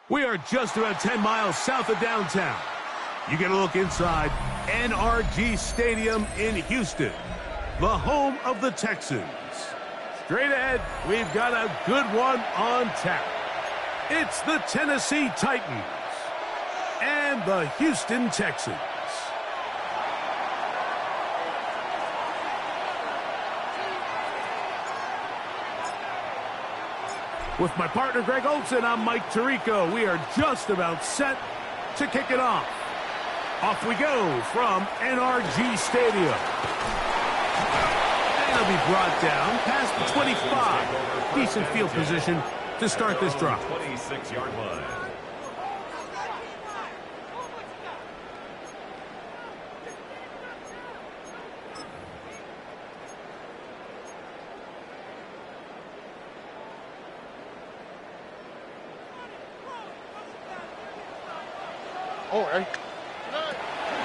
We are just about 10 miles south of downtown. You get a look inside NRG Stadium in Houston, the home of the Texans. Straight ahead, we've got a good one on tap. It's the Tennessee Titans and the Houston Texans. With my partner, Greg Olsen, I'm Mike Tirico. We are just about set to kick it off. Off we go from NRG Stadium. And it'll be brought down past the 25. Decent field position to start this drive. 26-yard line.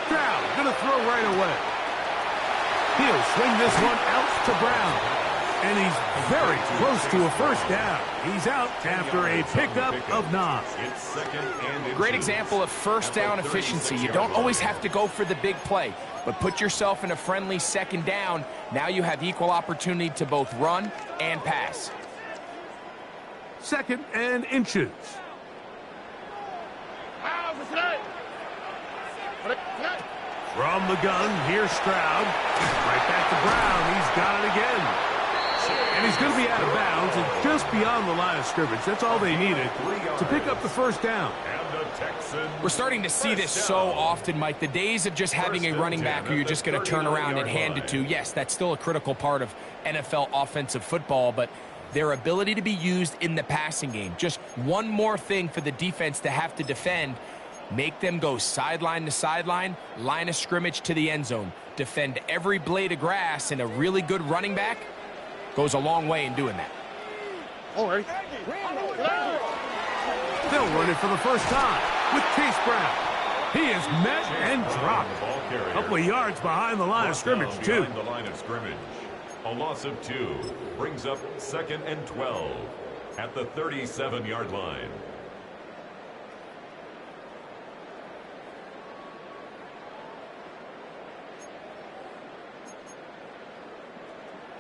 Stroud gonna throw right away. He'll swing this one out to Brown. And he's very close to a first down. He's out after a pickup of 9. Great example of first down efficiency. You don't always have to go for the big play, but put yourself in a friendly second down. Now you have equal opportunity to both run and pass. 2nd and inches. From the gun, here's Stroud. Right back to Brown. He's got it again. And he's going to be out of bounds and just beyond the line of scrimmage. That's all they needed to pick up the first down. We're starting to see this so often, Mike. The days of just having a running back who you're just going to turn around and hand it to, yes, that's still a critical part of NFL offensive football, but their ability to be used in the passing game. Just one more thing for the defense to have to defend. Make them go sideline to sideline, line of scrimmage to the end zone. Defend every blade of grass, and a really good running back goes a long way in doing that. They'll run it for the first time with Chase Brown. He is met and dropped. A couple of yards behind the line of scrimmage, too. A loss of 2 brings up 2nd and 12 at the 37-yard line.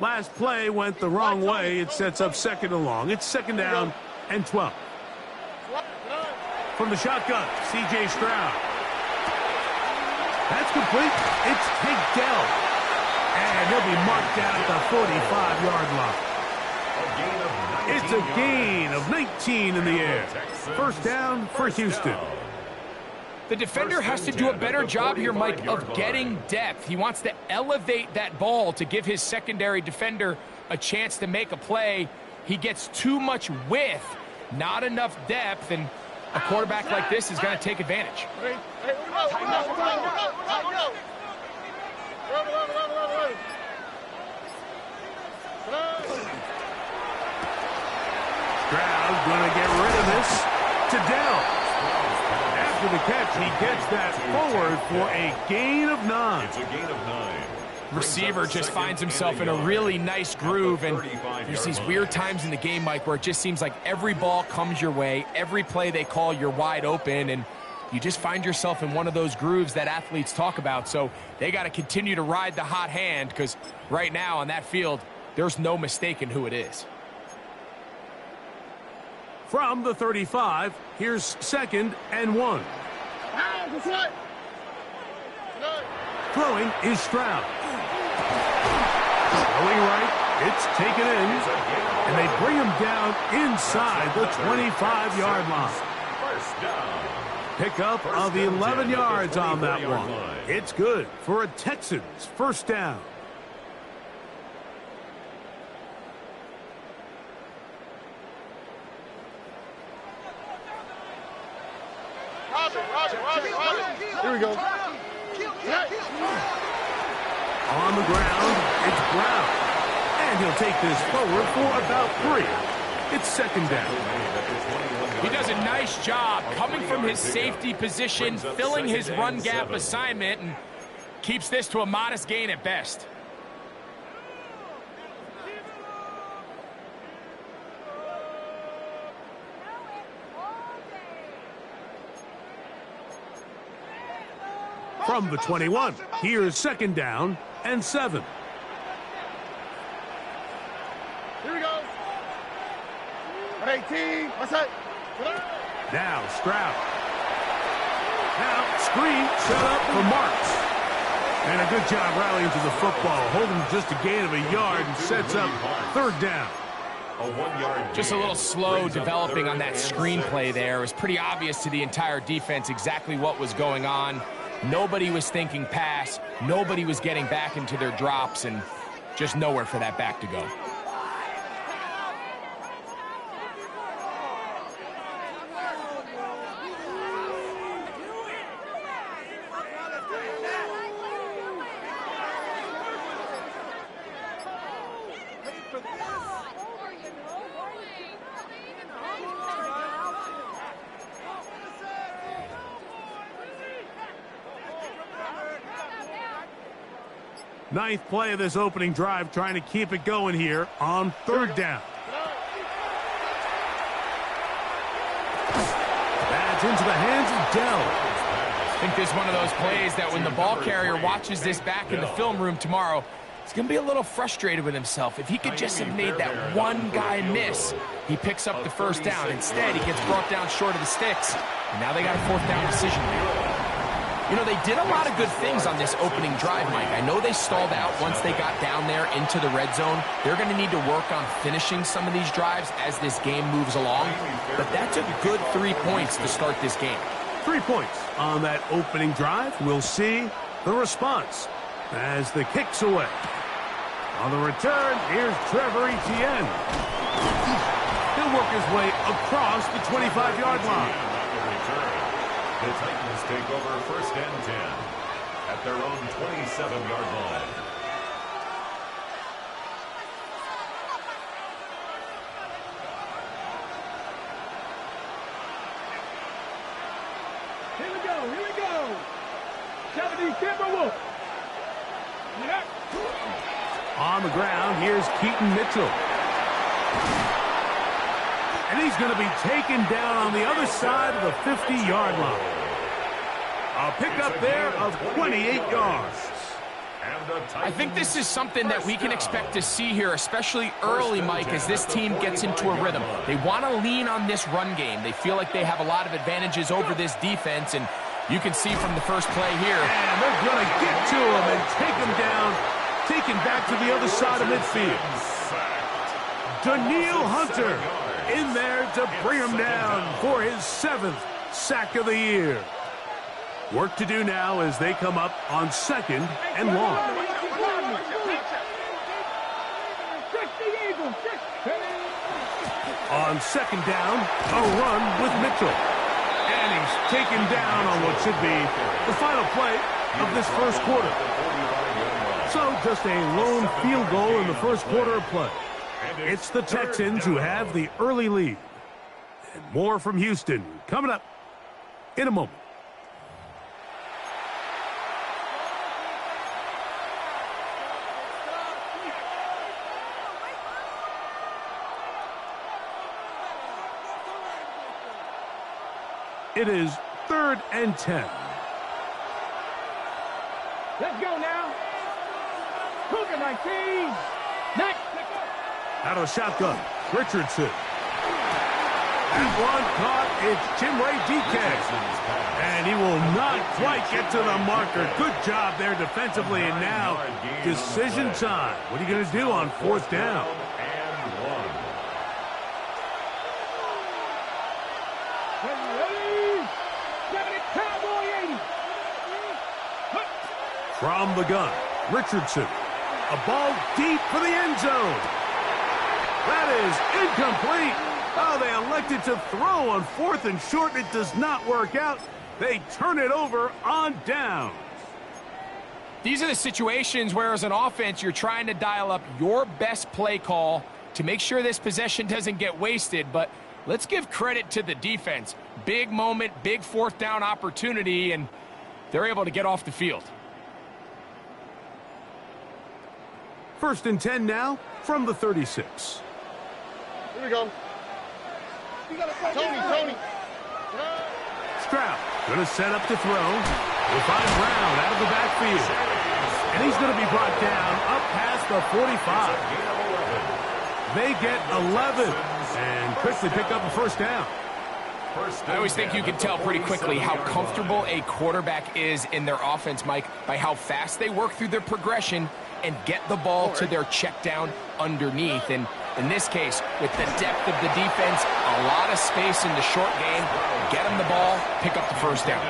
Last play went the wrong way. It sets up 2nd and long. It's 2nd down and 12. From the shotgun, C.J. Stroud. That's complete. It's Tank Dell. And he'll be marked down at the 45-yard line. It's a gain of 19 in the air. First down for Houston. The defender has to do a better job here, Mike, of getting depth. He wants to elevate that ball to give his secondary defender a chance to make a play. He gets too much width, not enough depth, and a quarterback like this is going to take advantage. Stroud going to get rid of this to Dell. After the catch, he gets that forward for a gain of 9. It's a gain of 9. Receiver just finds himself in a really nice groove, and there's these weird times in the game, Mike, where it just seems like every ball comes your way, every play they call, you're wide open, and you just find yourself in one of those grooves that athletes talk about. So they got to continue to ride the hot hand, because right now on that field, there's no mistaking who it is. From the 35, here's 2nd and 1. Throwing is Stroud. Throwing right, it's taken in, and they bring him down inside the 25-yard line. Pickup of 11 yards on that one. It's good for a Texans first down. Here we go. On the ground, it's Brown. And he'll take this forward for about 3. It's second down. He does a nice job coming from his safety position, filling his run gap assignment, and keeps this to a modest gain at best. From the 21, here's second down and 7. Here we go. 18. What's that? Now Stroud. Now screen set up for Marks. And a good job rallying to the football, holding just a gain of a yard and sets up third down. Just a little slow developing on that screenplay there. It was pretty obvious to the entire defense exactly what was going on. Nobody was thinking pass. Nobody was getting back into their drops, and just nowhere for that back to go. Ninth play of this opening drive, trying to keep it going here on third down. That's into the hands of Dell. I think this is one of those plays that when the ball carrier watches this back in the film room tomorrow, he's going to be a little frustrated with himself. If he could just have made that one guy miss, he picks up the first down. Instead, he gets brought down short of the sticks. And now they got a fourth down decision here. You know, they did a lot of good things on this opening drive, Mike. I know they stalled out once they got down there into the red zone. They're going to need to work on finishing some of these drives as this game moves along. But that's a good 3 points to start this game. 3 points on that opening drive. We'll see the response as the kick's away. On the return, here's Trevor Etienne. He'll work his way across the 25-yard line. The Titans take over first and 10 at their own 27-yard line. Here we go. 70 Timberwolves. On the ground, here's Keaton Mitchell. And he's going to be taken down on the other side of the 50-yard line. A pickup there of 28 yards. I think this is something that we can expect to see here, especially early, Mike, as this team gets into a rhythm. They want to lean on this run game. They feel like they have a lot of advantages over this defense, and you can see from the first play here. And they're going to get to him and take him down, take him back to the other side of midfield. Danielle Hunter in there to bring him down for his 7th sack of the year. Work to do now as they come up on second and long. On second down, a run with Mitchell. And he's taken down on what should be the final play of this first quarter. So just a lone field goal in the first quarter of play. It's the Texans who have the early lead. And more from Houston coming up in a moment. It is 3rd and 10. Let's go now. Cougar 19. Next. Out of the shotgun, Richardson. That one caught. It's Chimere Dike. And he will not quite get to the marker. Good job there defensively. And now, decision time. What are you going to do on 4th down? From the gun, Richardson. A ball deep for the end zone. That is incomplete. Oh, they elected to throw on 4th and short. It does not work out. They turn it over on downs. These are the situations where, as an offense, you're trying to dial up your best play call to make sure this possession doesn't get wasted, but let's give credit to the defense. Big moment, big fourth down opportunity, and they're able to get off the field. 1st and 10 now from the 36. Here we go. Tony. Stroud going to set up to throw. We'll find Brown out of the backfield. And he's going to be brought down up past the 45. They get 11 and quickly pick up a first down. I always think you can tell pretty quickly how comfortable a quarterback is in their offense, Mike, by how fast they work through their progression and get the ball to their check down underneath. And in this case, with the depth of the defense, a lot of space in the short game, get them the ball, pick up the first down.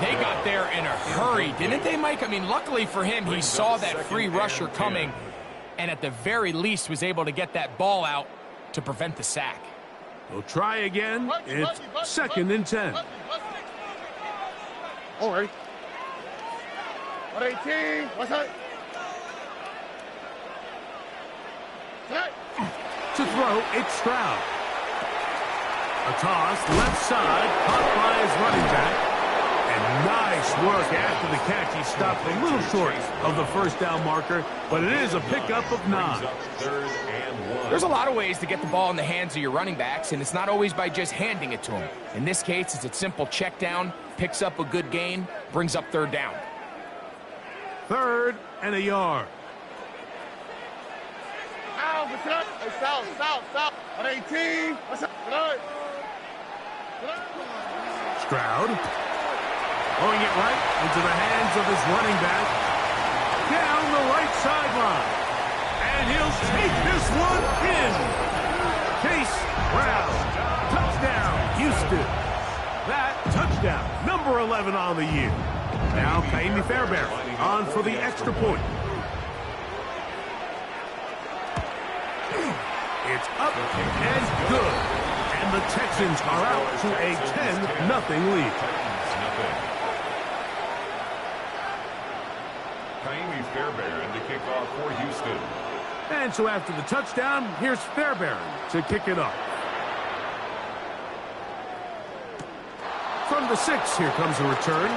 They got there in a hurry, didn't they, Mike? I mean, luckily for him, he saw that free rusher coming and at the very least was able to get that ball out to prevent the sack. We'll try again. It's 2nd and 10. All right. 118. What's that? To throw, it's Stroud. A toss, left side, caught by his running back. And nice work after the catch. He stopped a little short of the first down marker, but it is a pickup of 9. There's a lot of ways to get the ball in the hands of your running backs, and it's not always by just handing it to them. In this case, it's a simple check down, picks up a good gain, brings up 3rd down. 3rd and a yard. South. 118. What's up? Stroud throwing it right into the hands of his running back. Down the right sideline. And he'll take this one in. Chase Brown. Touchdown, Houston. That touchdown, number 11 on the year. Now Ka'imi Fairbairn on for the extra point. It's up and good. And the Texans are out to a 10-0 lead. Ka'imi Fairbairn to kick off for Houston. And so after the touchdown, here's Fairbairn to kick it off. From the 6, here comes a return.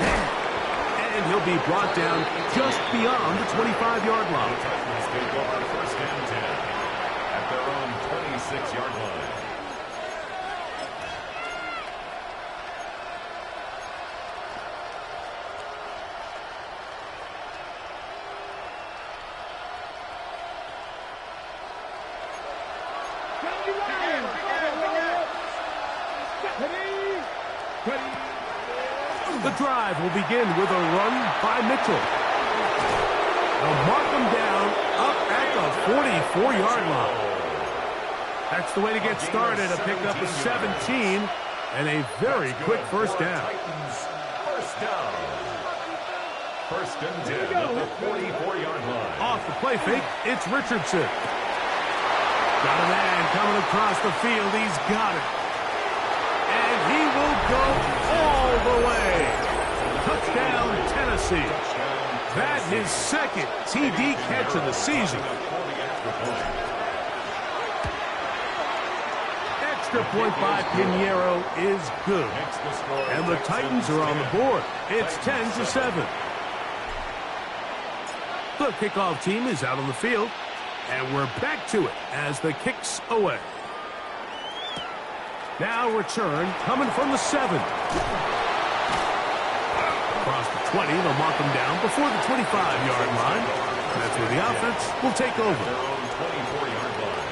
And he'll be brought down just beyond the 25-yard line. The Titans take over 1st and 10 at their own 26-yard line. The drive will begin with a run by Mitchell. They'll mark him down up at the 44-yard line. That's the way to get started, a pickup of 17 and a very quick first down. First down. 1st and 10 at the 44-yard line. Off the play fake, it's Richardson. Got a man coming across the field. He's got it. And he will go all the way. Touchdown, Tennessee. That his 2nd TD catch of the season. Extra point by Pinheiro is good. And the Titans are on the board. It's 10-7. The kickoff team is out on the field. And we're back to it as the kick's away. Now return coming from the 7. Across the 20, they'll mark him down before the 25-yard line. And that's where the offense will take over. Their own 24-yard line.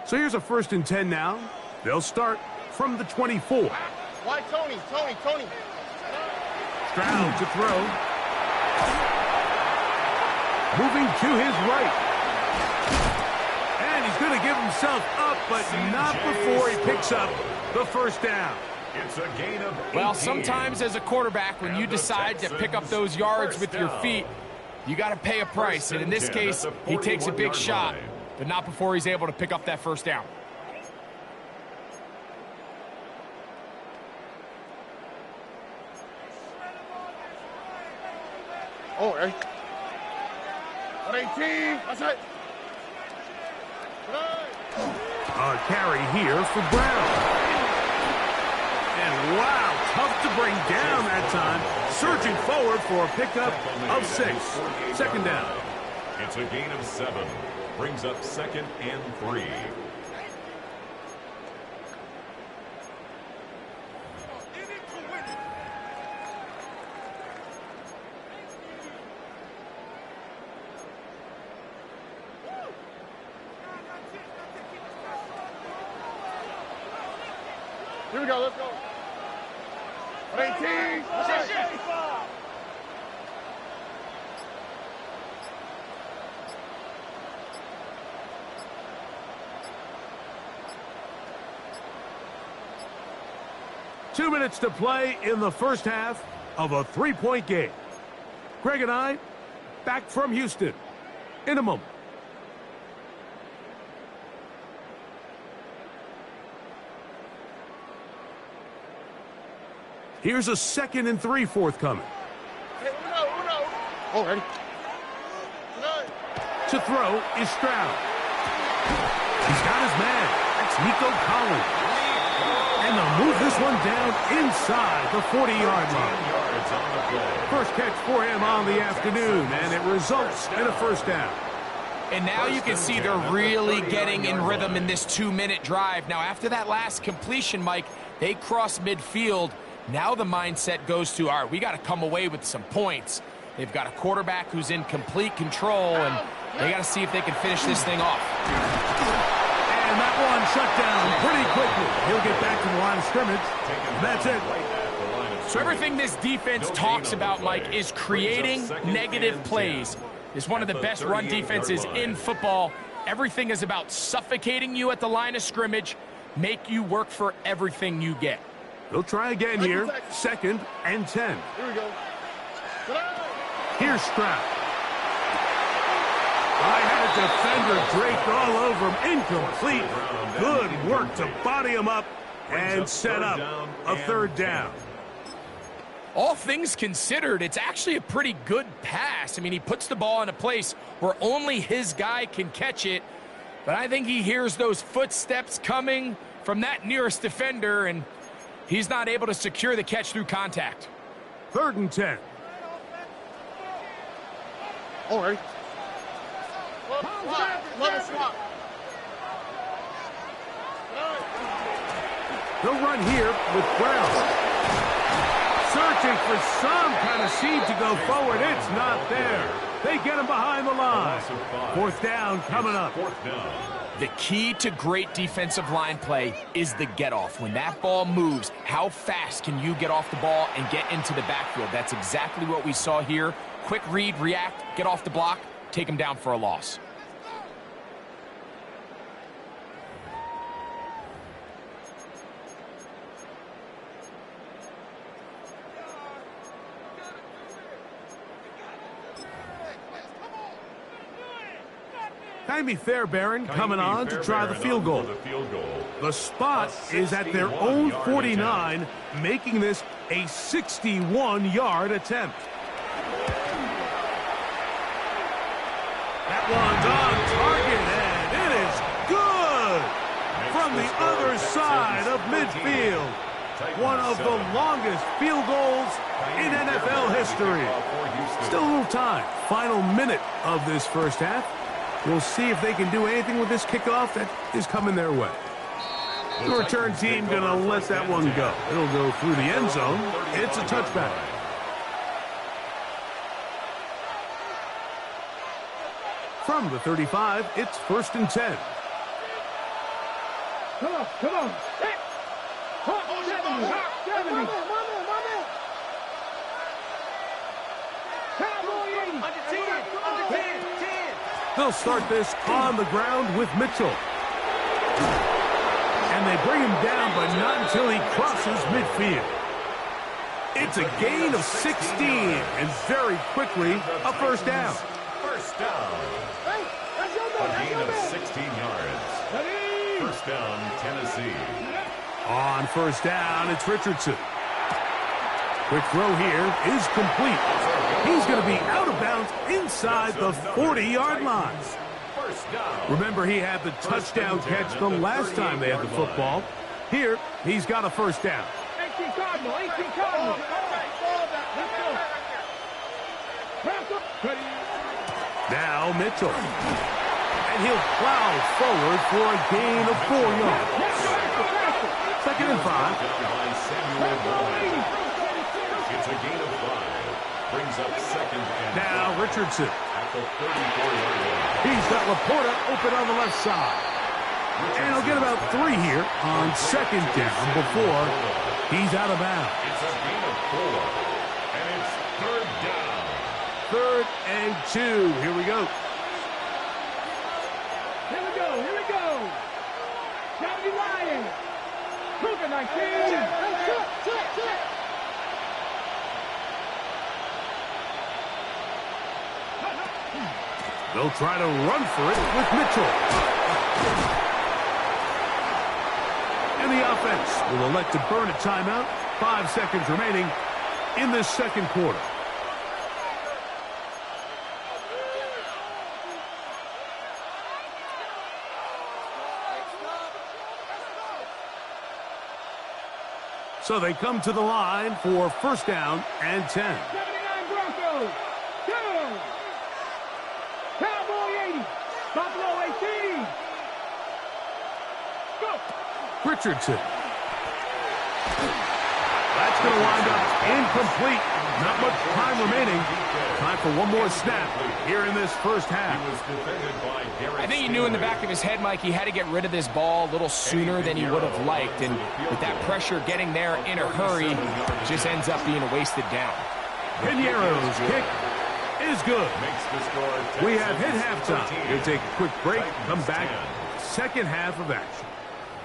So here's a 1st and 10 now. They'll start from the 24. Why Tony? Stroud to throw. Moving to his right. And he's going to give himself up, but not before he picks up the first down. It's a gain of 18. Well, sometimes as a quarterback, when you decide to pick up those yards with your feet, you got to pay a price. And in this case, he takes a big shot, but not before he's able to pick up that first down. Oh, ready? 118. That's it. A carry here for Brown. And wow, tough to bring down that time. Surging forward for a pickup of 6. Second down. It's a gain of 7. Brings up 2nd and 3. Here we go, let's go. 118. That's it. 2 minutes to play in the first half of a 3-point game. Greg and I, back from Houston in a moment. Here's a 2nd and 3 forthcoming. Hey, Uno. Oh, ready? To throw is Stroud. He's got his man. That's Nico Collins. And they'll move this one down inside the 40-yard line. First catch for him on the afternoon, and it results in a first down. And now you can see they're really getting in rhythm in this 2-minute drive. Now, after that last completion, Mike, they cross midfield. Now the mindset goes to, all right, we got to come away with some points. They've got a quarterback who's in complete control, and they got to see if they can finish this thing off. And that one shut down pretty quickly. He'll get back to the line of scrimmage. And that's it. So everything this defense talks about, Mike, is creating negative plays. It's one of the best run defenses in football. Everything is about suffocating you at the line of scrimmage, make you work for everything you get. They'll try again here. 2nd and 10. Here we go. Here's Stroud. I had a defender draped all over him. Incomplete. Good work to body him up and set up a 3rd down. All things considered, it's actually a pretty good pass. I mean, he puts the ball in a place where only his guy can catch it. But I think he hears those footsteps coming from that nearest defender, and he's not able to secure the catch through contact. 3rd and 10. All right. Let us swap. They'll run here with Brown. Searching for some kind of seed to go forward. It's not there. They get him behind the line. 4th down coming up. The key to great defensive line play is the get-off. When that ball moves, how fast can you get off the ball and get into the backfield? That's exactly what we saw here. Quick read, react, get off the block, take him down for a loss. Ka'imi Fairbairn coming on to try the field goal. The spot is at their own 49, making this a 61-yard attempt. That one's on target, and it is good from the other side of midfield. One of the longest field goals in NFL history. Still a little time. Final minute of this first half. We'll see if they can do anything with this kickoff that is coming their way. The return team going to let that one go. It'll go through the end zone. It's a touchback. From the 35, it's 1st and 10. Come on. Hey. They'll start this on the ground with Mitchell. And they bring him down, but not until he crosses midfield. It's a gain of 16, and very quickly, a first down. First down. A gain of 16 yards. First down, Tennessee. On first down, it's Richardson. Quick throw here is complete. He's going to be out of bounds inside the 40-yard line. Remember, he had the touchdown catch the last time they had the football. Here, he's got a first down. 18 Cardinal, 18 Cardinal. Now Mitchell. And he'll plow forward for a gain of 4 yards. Second and 5. It's a gain of 5. Brings up second and now Richardson. at the 34-yard line. He's got Laporta open on the left side. And he'll get about 3 here on second down before he's out of bounds. It's a gain of 4. And it's third down. 3rd and 2. Here we go. Here we go, here we go. Johnny Lions. Cougar 19. They'll try to run for it with Mitchell. And the offense will elect to burn a timeout. 5 seconds remaining in this second quarter. So they come to the line for first down and 10. 79 Broncos. 2. Cowboy 80. Buffalo 18. Go. Richardson. That's going to wind up incomplete. Not much time remaining. Time for one more snap here in this first half. He was defended by Garrett I think he knew in the back of his head, Mike, he had to get rid of this ball a little sooner than he would have liked. And with that pressure getting there in a hurry, it just ends up being a wasted down. Piñeiro's kick is good. Makes the score We have hit halftime. 13. We'll take a quick break, come back. 10. Second half of action.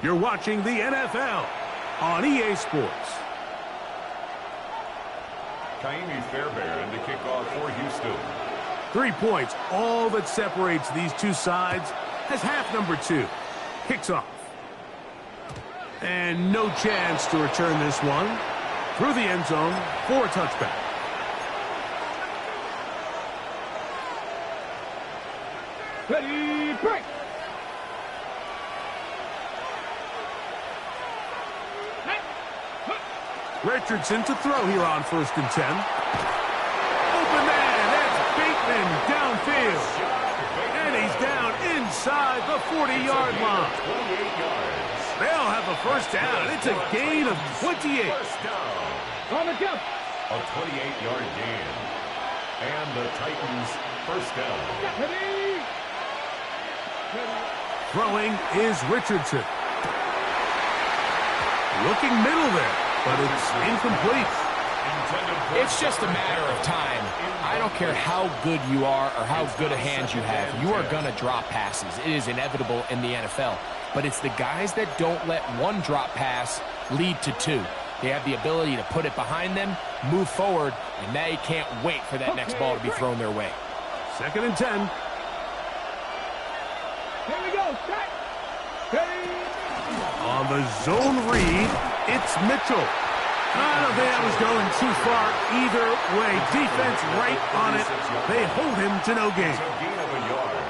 You're watching the NFL on EA Sports. Kaimi Fairbairn to kick off for Houston. 3 points, all that separates these two sides, as half number 2 kicks off. And no chance to return this one through the end zone for a touchback. Ready, break. Richardson to throw here on first and 10. Open man, that's Bateman downfield. And he's down inside the 40-yard line. 28 yards. They'll have a first down. It's a gain of 28. First down. On the jump. A 28-yard gain. And the Titans first down. Ready. Throwing is Richardson. Looking middle there, but it's incomplete. It's just a matter of time. I don't care how good you are or how good a hand you have. You are going to drop passes. It is inevitable in the NFL. But it's the guys that don't let one drop pass lead to 2. They have the ability to put it behind them, move forward, and they can't wait for that next ball to be thrown their way. Second and 10. Here we go. Set. Ready. On the zone read, it's Mitchell. I don't think that was going too far either way. Defense right on it. They hold him to no gain. It's a gain of a yard.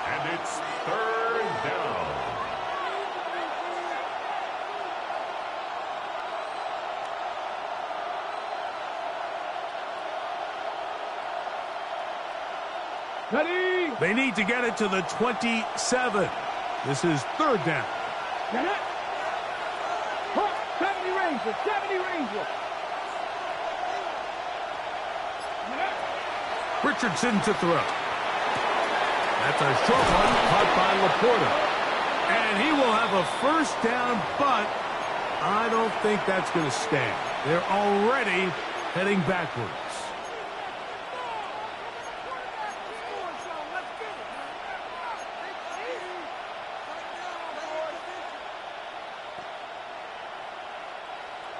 And it's third down. Ready. They need to get it to the 27. This is third down. Get it. 70 Rangers. 70 Rangers. Richardson to throw. That's a short one caught by Laporta. And he will have a first down, but I don't think that's going to stand. They're already heading backwards.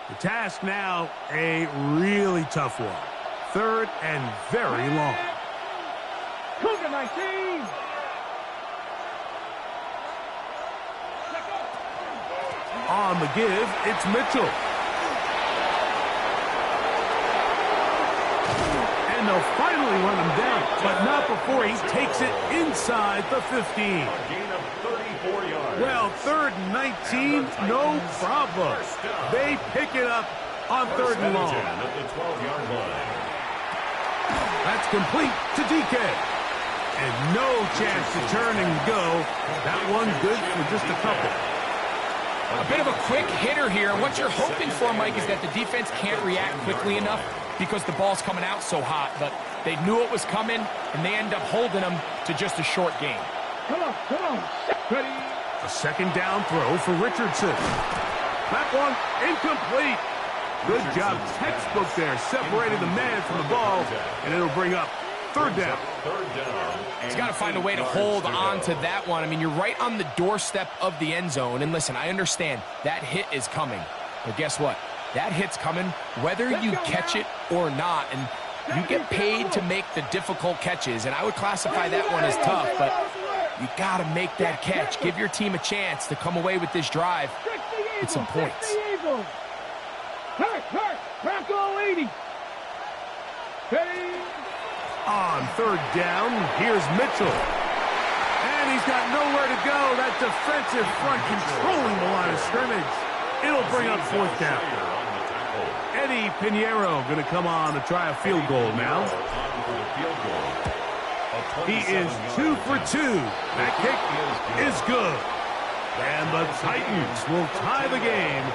The task now, a really tough one. Third and very long. Cougar 19. On the give, it's Mitchell. And they'll finally run him down, but not before he takes it inside the 15. A gain of 34 yards. Well, 3rd and 19, no problem. They pick it up on 3rd and long. At the 12-yard line. That's complete to DK. And no chance to turn and go. That one good for just a couple. A bit of a quick hitter here. What you're hoping for, Mike, is that the defense can't react quickly enough because the ball's coming out so hot. But they knew it was coming, and they end up holding them to just a short game. Come on, come on. Ready. A 2nd down throw for Richardson. That one incomplete. Good job, textbook there, separating the man from the ball, and it'll bring up 3rd down. 3rd down. He's got to find a way to hold on to that one. I mean, you're right on the doorstep of the end zone. And listen, I understand that hit is coming. But guess what? That hit's coming whether you catch it or not. And you get paid to make the difficult catches. And I would classify that one as tough. But you got to make that catch. Give your team a chance to come away with this drive with some points. Hurt, Bronco 80. Ready. On 3rd down, here's Mitchell. And he's got nowhere to go. That defensive front controlling the line of scrimmage. It'll bring up 4th down. Eddie Pinheiro going to come on to try a field goal now. He is 2 for 2. That kick is good. And the Titans will tie the game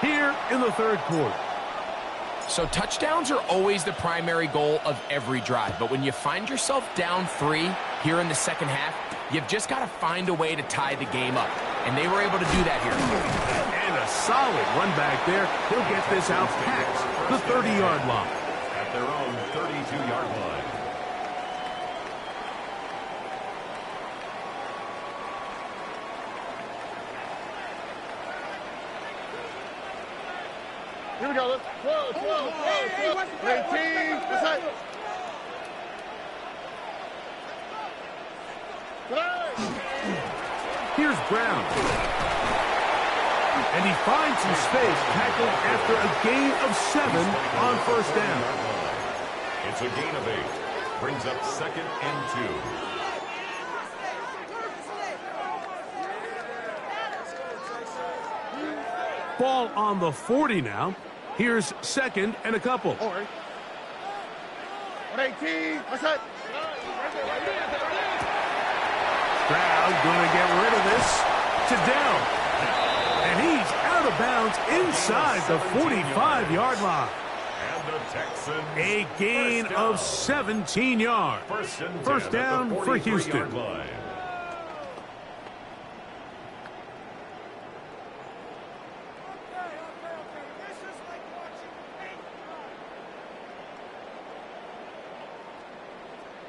here in the 3rd quarter. So touchdowns are always the primary goal of every drive. But when you find yourself down 3 here in the 2nd half, you've just got to find a way to tie the game up. And they were able to do that here. And a solid run back there. He'll get this out past the 30-yard line. At their own 32-yard line. Here we go. Let's close. 18. What's that? Here's Brown. And he finds some space, tackled after a gain of 7 on 1st down. It's a gain of 8. Brings up 2nd and 2. Ball on the 40 now. Here's 2nd and a couple. All right. 18. What's that? Stroud going to get rid of this to Dell. And he's out of bounds inside the 45-yard line. And the Texans. A gain of 17 yards. First down for Houston. Line.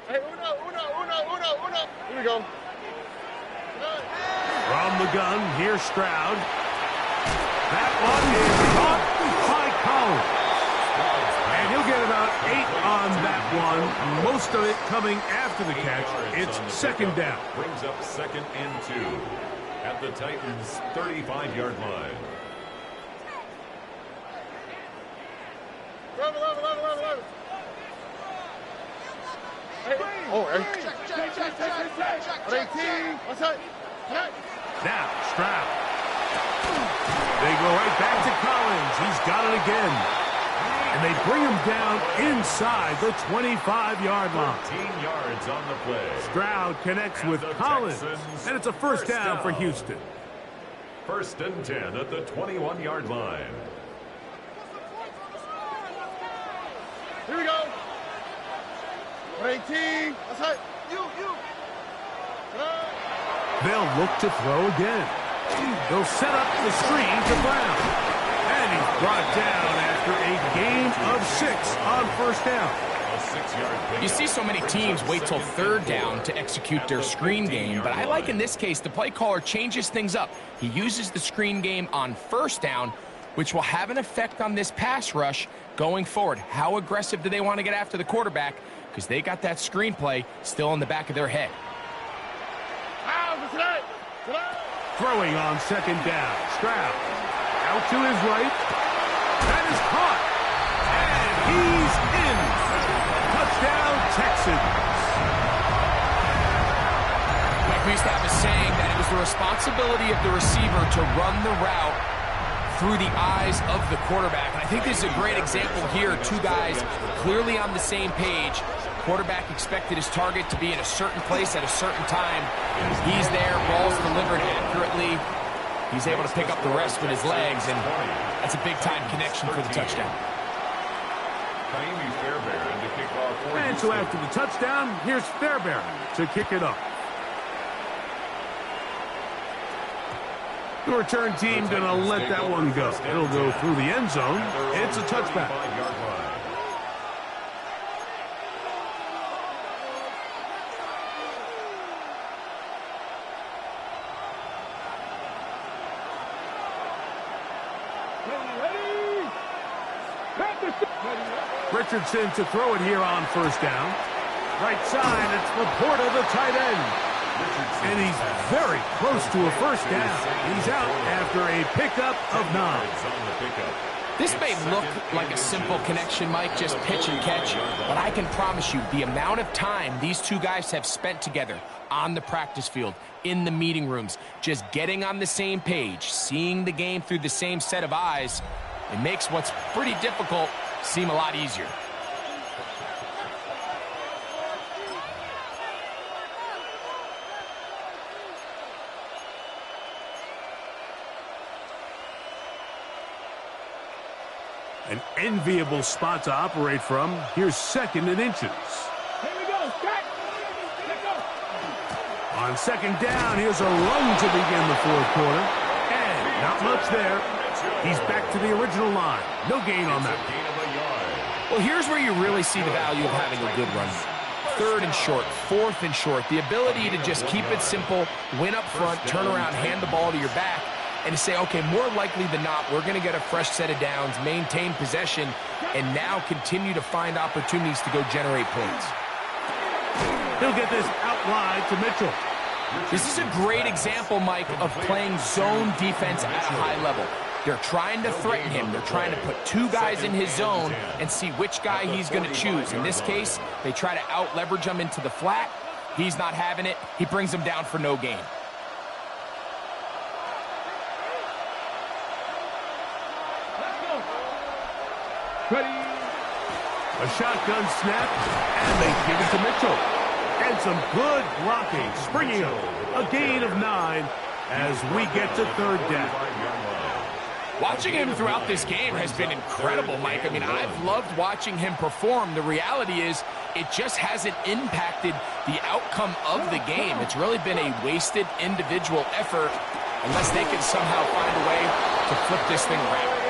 Hey, uno. Here we go. From the gun, here's Stroud. That one is caught by Collins. And he'll get about 8 on that one. Most of it coming after the catch. It's 2nd down. Brings up 2nd and 2 at the Titans' 35-yard line. 11. Hey, all right. 18. What's that? Now, Stroud. They go right back to Collins. He's got it again. And they bring him down inside the 25-yard line. 15 yards on the play. Stroud connects with Collins. And it's a first down for Houston. 1st and 10 at the 21-yard line. Here we go. 18. What's that? You. They'll look to throw again. They'll set up the screen to Brown. And he's brought down after a gain of 6 on 1st down. A 6-yard pickup. You see so many teams wait till 3rd down to execute their screen game, but I like in this case the play caller changes things up. He uses the screen game on 1st down, which will have an effect on this pass rush going forward. How aggressive do they want to get after the quarterback? Because they got that screen play still in the back of their head. Throwing on 2nd down. Stroud out to his right. That is caught. And he's in. Touchdown. used to have a saying that it was the responsibility of the receiver to run the route through the eyes of the quarterback. And I think this is a great example here. Two guys clearly on the same page. Quarterback expected his target to be in a certain place at a certain time. He's there, ball's delivered accurately. He's able to pick up the rest with his legs, and that's a big-time connection for the touchdown. And so after the touchdown, here's Fairbairn to kick it off. The return team going to let that one go. It'll go through the end zone. It's a touchback. Richardson to throw it here on first down. Right side, it's Laporta, the tight end. And he's very close to a first down. He's out after a pickup of 9. This may look like a simple connection, Mike, just pitch and catch, but I can promise you the amount of time these two guys have spent together on the practice field, in the meeting rooms, just getting on the same page, seeing the game through the same set of eyes, it makes what's pretty difficult seem a lot easier. An enviable spot to operate from. Here's 2nd and inches. Here we go, Scott. Let's go. On 2nd down, here's a run to begin the 4th quarter. And not much there. He's back to the original line. No gain on that. Well, here's where you really see the value of having a good run. 3rd and short, 4th and short. The ability to just keep it simple, win up front, turn around, hand the ball to your back, and to say, okay, more likely than not, we're going to get a fresh set of downs, maintain possession, and now continue to find opportunities to go generate points. He'll get this out wide to Mitchell. This is a great example, Mike, of playing zone defense at a high level. They're trying to threaten him. They're trying to put 2 guys in his zone and see which guy he's going to choose. In this case, they try to out-leverage him into the flat. He's not having it. He brings him down for no gain. Ready. A shotgun snap, and they give it to Mitchell. And some good blocking, springing up. A gain of 9 as we get to 3rd down. Watching him throughout this game has been incredible, Mike. I mean, I've loved watching him perform. The reality is it just hasn't impacted the outcome of the game. It's really been a wasted individual effort unless they can somehow find a way to flip this thing around.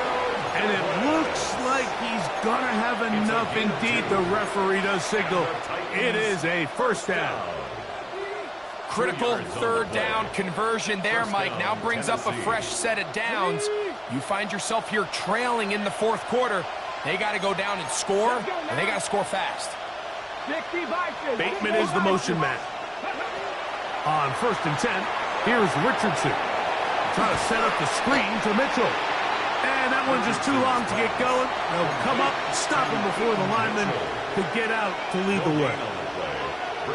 And it looks like he's going to have enough indeed. The referee does signal. It is a first down. Critical 3rd down conversion there, Mike. Now brings up a fresh set of downs. You find yourself here trailing in the 4th quarter. They got to go down and score, and they got to score fast. Bateman is the motion man. On 1st and 10, here's Richardson. Trying to set up the screen to Mitchell. And that one's just too long to get going. They'll come up, stop him before the lineman could get out to lead the way.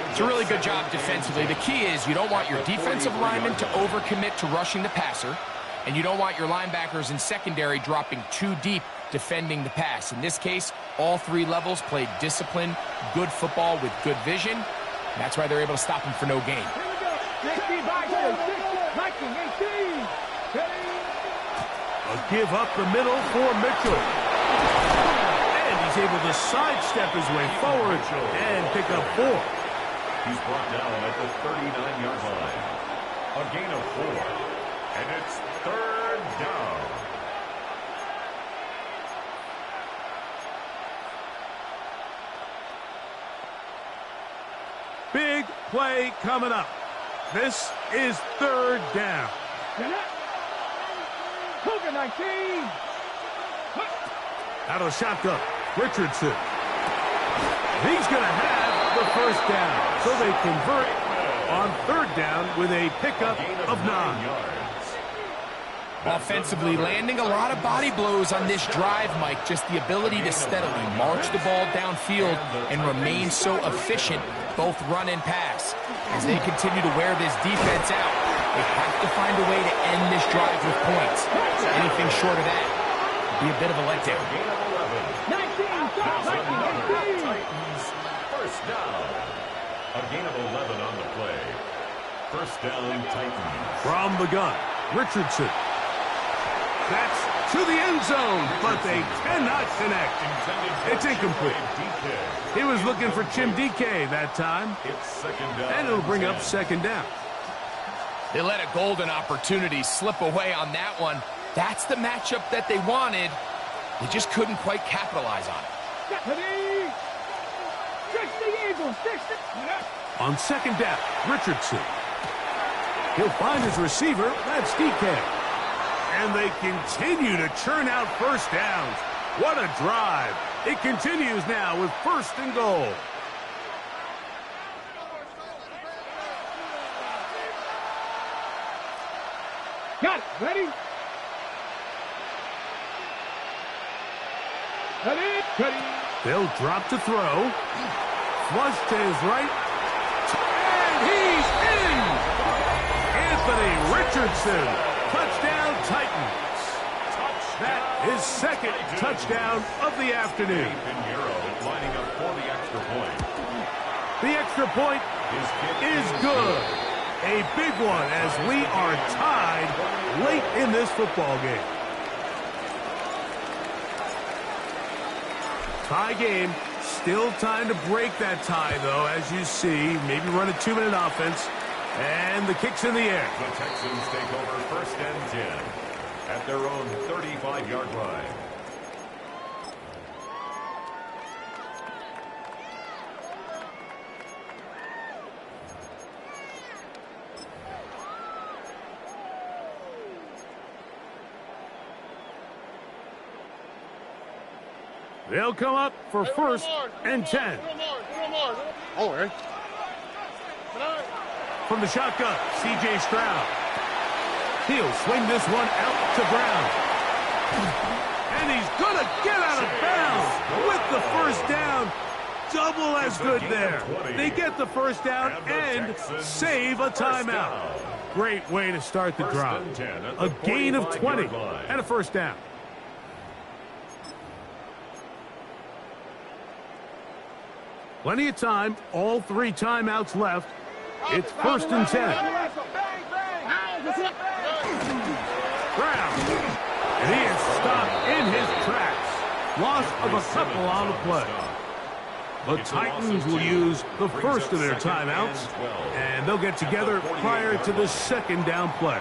It's a really good job defensively. The key is you don't want your defensive lineman to overcommit to rushing the passer, and you don't want your linebackers in secondary dropping too deep defending the pass. In this case, all 3 levels played disciplined, good football with good vision. And that's why they're able to stop him for no gain. A give up the middle for Mitchell. And he's able to sidestep his way forward and pick up 4. He's brought down at the 39-yard line. A gain of 4. And it's 3rd down. Big play coming up. This is 3rd down. Cougar 19. Out of the shotgun, Richardson. He's going to have the first down. So they convert on 3rd down with a pickup of 9. Offensively, landing a lot of body blows on this drive, Mike. Just the ability to steadily march the ball downfield and remain so efficient, both run and pass. as they continue to wear this defense out. They have to find a way to end this drive with points. Anything short of that would be a bit of a letdown. 19, Titans, first down. A gain of 11 on the play. First down, Titans. From the gun, Richardson. That's to the end zone, but they cannot connect. It's incomplete. He was looking for Chim DK that time. It's second down. And it'll bring up second down. They let a golden opportunity slip away on that one. That's the matchup that they wanted. They just couldn't quite capitalize on it. On second down, Richardson. He'll find his receiver. That's DK. And they continue to churn out first downs. What a drive. It continues now with first and goal. Got it. Ready? Ready. They'll drop to throw. Flush to his right. And he's in! Anthony Richardson. Touchdown, Titans. That is second touchdown of the afternoon. Pinheiro lining up for the extra point. The extra point is good. A big one as we are tied late in this football game. Tie game. Still time to break that tie, though, as you see. Maybe run a 2-minute offense. And the kick's in the air. The Texans take over first and 10 at their own 35-yard line. They'll come up for first and 10. Oh, right. From the shotgun, C.J. Stroud. He'll swing this one out to Brown. And he's going to get out of bounds with the first down. Double as good there. They get the first down and save a timeout. Great way to start the drive. A gain of 20 and a first down. Plenty of time. All 3 timeouts left. It's first and 10. Brown. And he is stopped in his tracks. Loss of a couple on the play. The Titans will use the first of their timeouts, and they'll get together prior to the second down play.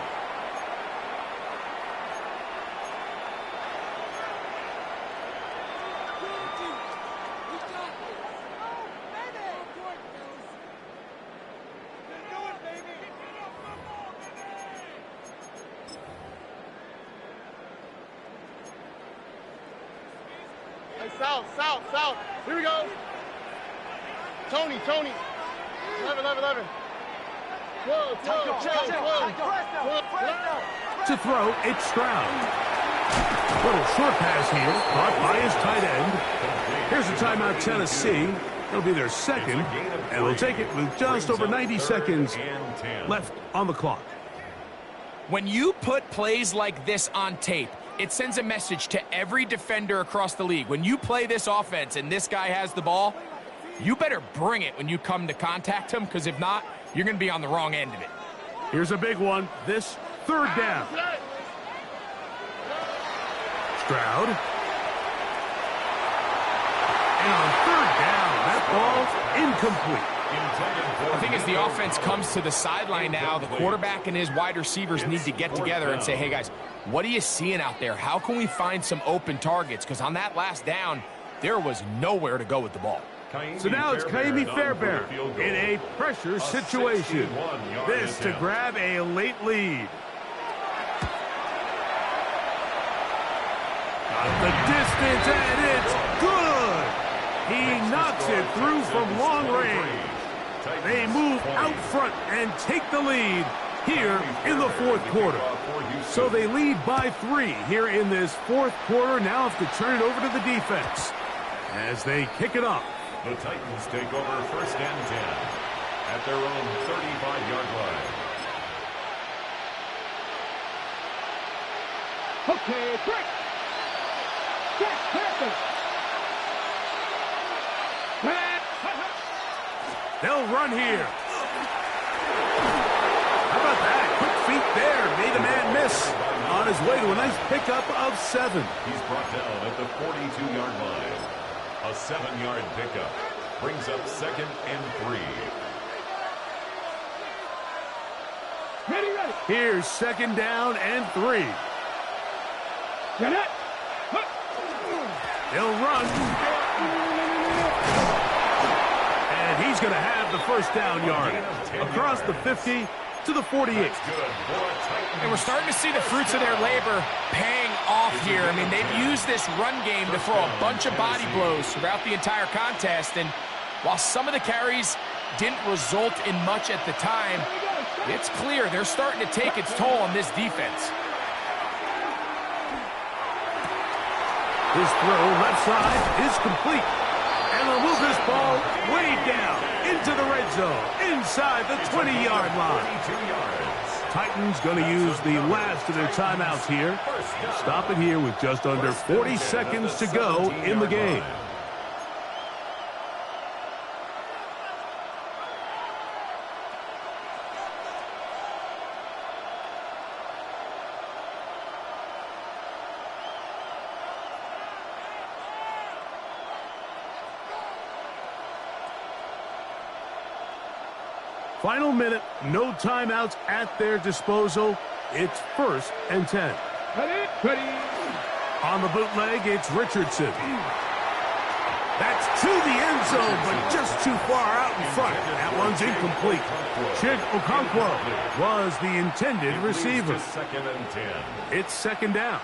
South. Here we go. Tony. 11. 12. To throw, it's Stroud. Little short pass here, caught by his tight end. Here's a timeout, Tennessee. It'll be their second, and we'll take it with just over 90 seconds left on the clock. When you put plays like this on tape, it sends a message to every defender across the league. When you play this offense and this guy has the ball, you better bring it when you come to contact him, because if not, you're going to be on the wrong end of it. Here's a big one. This third down. Stroud. And on third down, that ball's incomplete. The thing is, the offense comes to the sideline now. The quarterback and his wide receivers need to get together and say, hey, guys, what are you seeing out there? How can we find some open targets? Because on that last down, there was nowhere to go with the ball. So now it's Ka'imi Fairbairn in a pressure situation. This to grab a late lead. Got the distance, and it's good. He knocks it through from long range. They move out front and take the lead here in the fourth quarter. So they lead by 3 here in this fourth quarter. Now have to turn it over to the defense as they kick it off. The Titans take over first and 10 at their own 35-yard line. Okay, break. Check, perfect. They'll run here. How about that? Quick feet there. Made a man miss. On his way to a nice pickup of 7. He's brought down at the 42-yard line. A 7-yard pickup brings up 2nd and 3. Ready, ready. Here's 2nd down and 3. Get it. They'll run. And he's going to have the first down yard. Across the 50 to the 48. And we're starting to see the fruits of their labor paying off here. I mean, they've used this run game to throw a bunch of body blows throughout the entire contest. And while some of the carries didn't result in much at the time, it's clear they're starting to take its toll on this defense. His throw left side is complete. And they'll move this ball way down into the red zone, inside the 20-yard line. 22 yards. Titans going to use the last of their timeouts here. Stop it here with just under 40 seconds to go in the game. Final minute, no timeouts at their disposal. It's 1st and 10. Ready, ready. On the bootleg, it's Richardson. That's to the end zone, but just too far out in front. That one's incomplete. Chig Okonkwo was the intended receiver. 2nd and 10. It's 2nd down.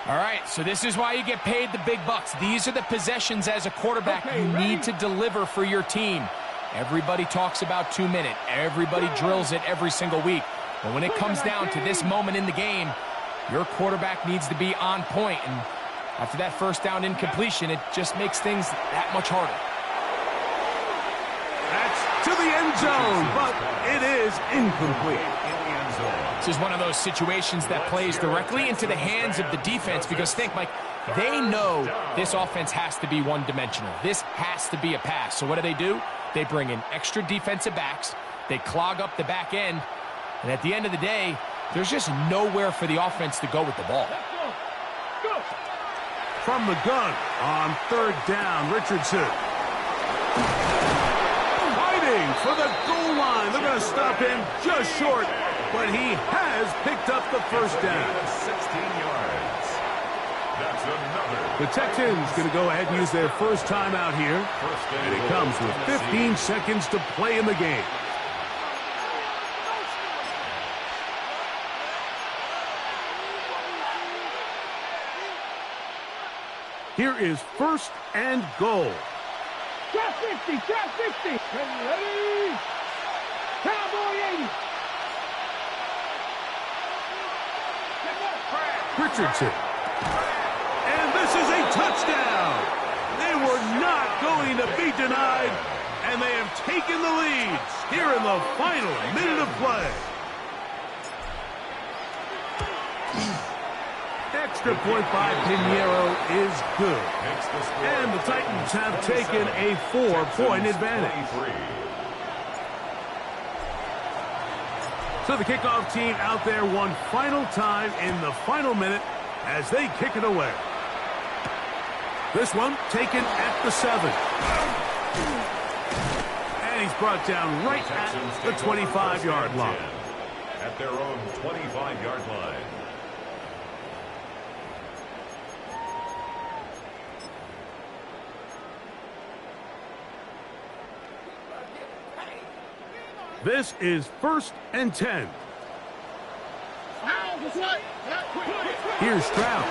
All right, so this is why you get paid the big bucks. These are the possessions as a quarterback you need to deliver for your team. Everybody talks about 2-minute. Everybody drills it every single week. But when it comes down to this moment in the game, your quarterback needs to be on point. And after that first down incompletion, it just makes things that much harder. That's to the end zone, but it is incomplete. This is one of those situations that plays directly into the hands of the defense because think, Mike, they know this offense has to be one-dimensional. This has to be a pass. So what do? They bring in extra defensive backs. They clog up the back end. And at the end of the day, there's just nowhere for the offense to go with the ball. Go. From the gun on 3rd down, Richardson. Fighting for the goal line. They're going to stop him just short, but he has picked up the first down. 16 yards. That's another. The Texans going to go ahead and use their first timeout here. And it comes with 15 seconds to play in the game. Here is 1st and goal. Trap 50, trap 50. Ready, ready. Cowboy 80. Richardson. And this is a touchdown. They were not going to be denied, and they have taken the lead here in the final minute of play. Extra point by Pinheiro is good. And the Titans have taken a 4-point advantage. So the kickoff team out there one final time in the final minute as they kick it away. This one taken at the 7. And he's brought down right at the 25-yard line. At their own 25-yard line. This is 1st and 10. Here's Stroud.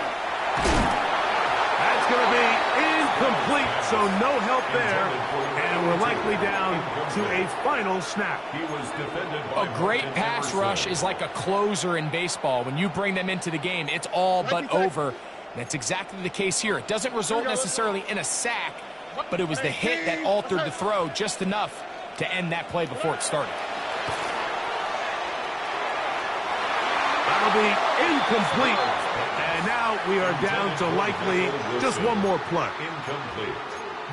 That's going to be incomplete, so no help there. And we're likely down to a final snap. He was defended by a great pass rush is like a closer in baseball. When you bring them into the game, it's all but over. And that's exactly the case here. It doesn't result necessarily in a sack, but it was the hit that altered the throw just enough to end that play before it started. That'll be incomplete. And now we are down to likely just one more play. Incomplete.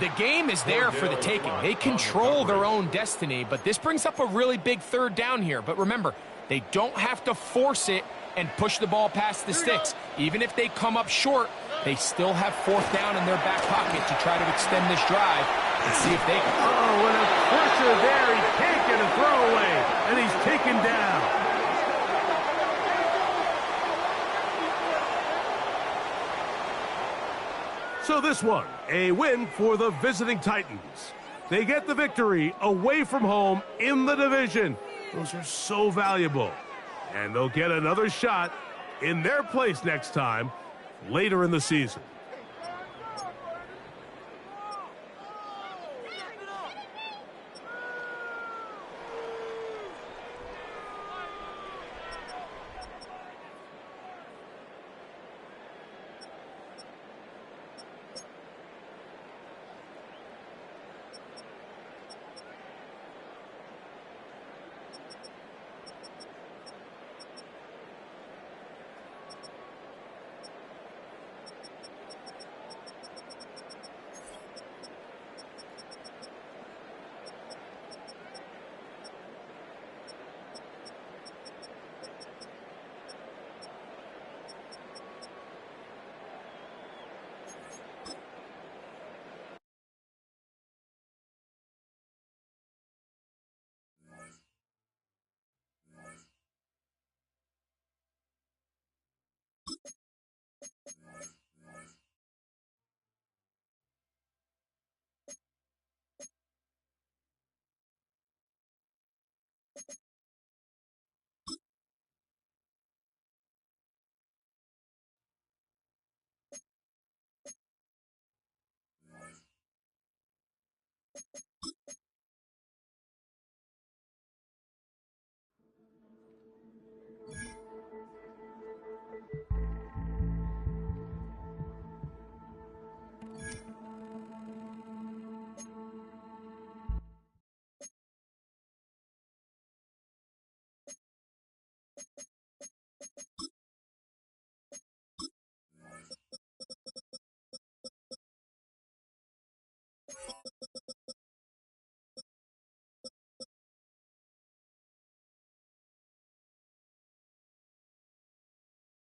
The game is there for the taking. They control their own destiny, but this brings up a really big third down here. But remember, they don't have to force it and push the ball past the sticks. Even if they come up short, they still have fourth down in their back pocket to try to extend this drive and see if they can. Oh, and a pressure there. He can't get a throwaway, and he's taken down. So this one, a win for the visiting Titans. They get the victory away from home in the division. Those are so valuable. And they'll get another shot in their place next time, later in the season.